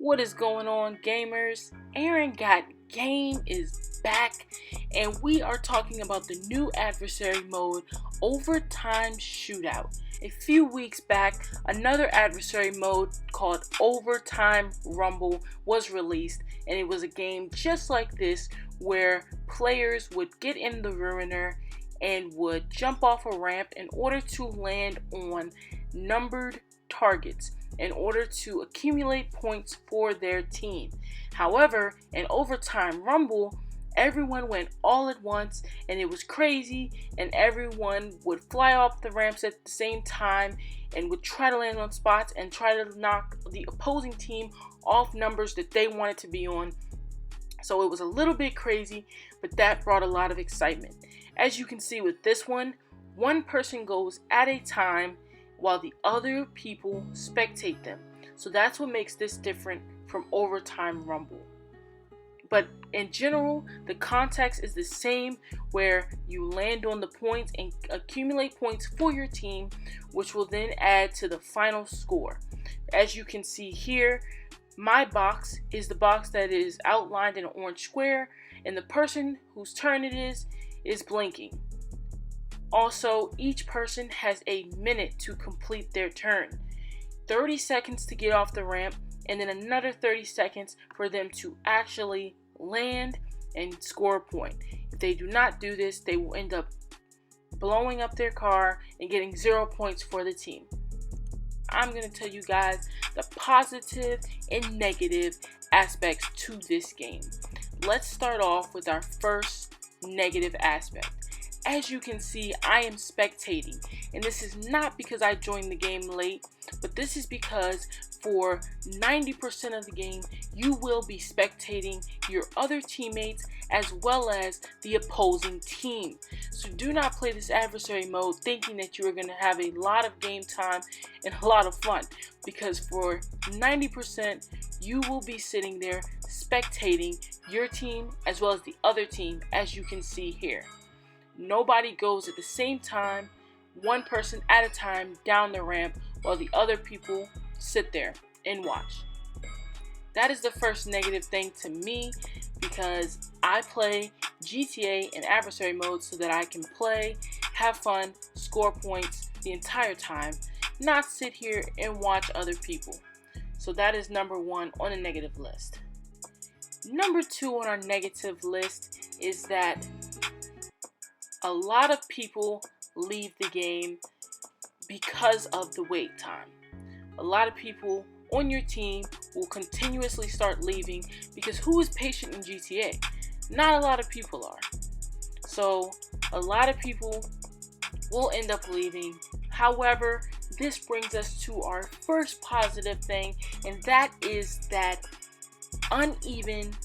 What is going on, gamers? Aaron Got Game is back, and we are talking about the new adversary mode, Overtime Shootout. A few weeks back, another adversary mode called Overtime Rumble was released, and it was a game just like this where players would get in the Ruiner and would jump off a ramp in order to land on numbered targets in order to accumulate points for their team. However, in Overtime Rumble, everyone went all at once and it was crazy, and everyone would fly off the ramps at the same time and would try to land on spots and try to knock the opposing team off numbers that they wanted to be on. So it was a little bit crazy, but that brought a lot of excitement. As you can see with this one person goes at a time while the other people spectate them. So that's what makes this different from Overtime Rumble. But in general, the context is the same, where you land on the points and accumulate points for your team, which will then add to the final score. As you can see here, my box is the box that is outlined in an orange square, and the person whose turn it is blinking. Also, each person has a minute to complete their turn. 30 seconds to get off the ramp, and then another 30 seconds for them to actually land and score a point. If they do not do this, they will end up blowing up their car and getting 0 points for the team. I'm going to tell you guys the positive and negative aspects to this game. Let's start off with our first negative aspect. As you can see, I am spectating, and this is not because I joined the game late, but this is because for 90% of the game, you will be spectating your other teammates as well as the opposing team. So do not play this adversary mode thinking that you are going to have a lot of game time and a lot of fun, because for 90%, you will be sitting there spectating your team as well as the other team, as you can see here. Nobody goes at the same time, one person at a time down the ramp while the other people sit there and watch. That is the first negative thing to me, because I play GTA in adversary mode so that I can play, have fun, score points the entire time, not sit here and watch other people. So that is number one on the negative list. Number two on our negative list is that a lot of people leave the game because of the wait time. A lot of people on your team will continuously start leaving, because who is patient in GTA? Not a lot of people are. So a lot of people will end up leaving. However, this brings us to our first positive thing, and that is that uneven,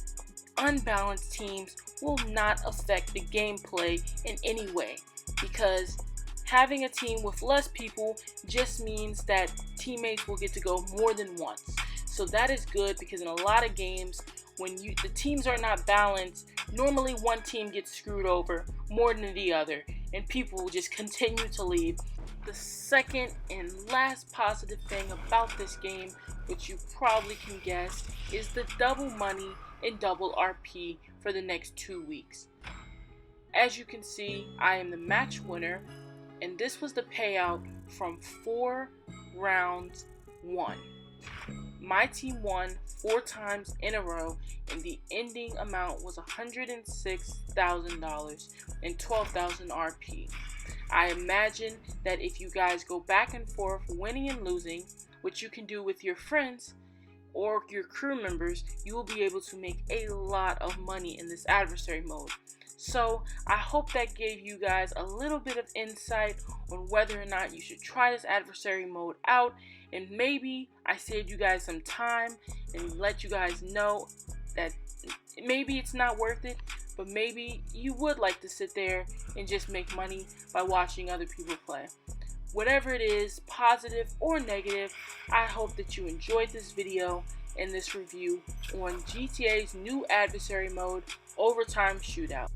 unbalanced teams will not affect the gameplay in any way, because having a team with less people just means that teammates will get to go more than once. So that is good, because in a lot of games, when the teams are not balanced, normally one team gets screwed over more than the other, and people will just continue to leave. The second and last positive thing about this game, which you probably can guess, is the double money and double RP for the next 2 weeks. As you can see, I am the match winner, and this was the payout from 4 rounds won. My team won 4 times in a row, and the ending amount was $106,000 and 12,000 RP. I imagine that if you guys go back and forth winning and losing, which you can do with your friends or your crew members, you will be able to make a lot of money in this adversary mode. So I hope that gave you guys a little bit of insight on whether or not you should try this adversary mode out, and maybe I saved you guys some time and let you guys know that maybe it's not worth it, but maybe you would like to sit there and just make money by watching other people play. Whatever it is, positive or negative, I hope that you enjoyed this video and this review on GTA's new adversary mode, Overtime Shootout.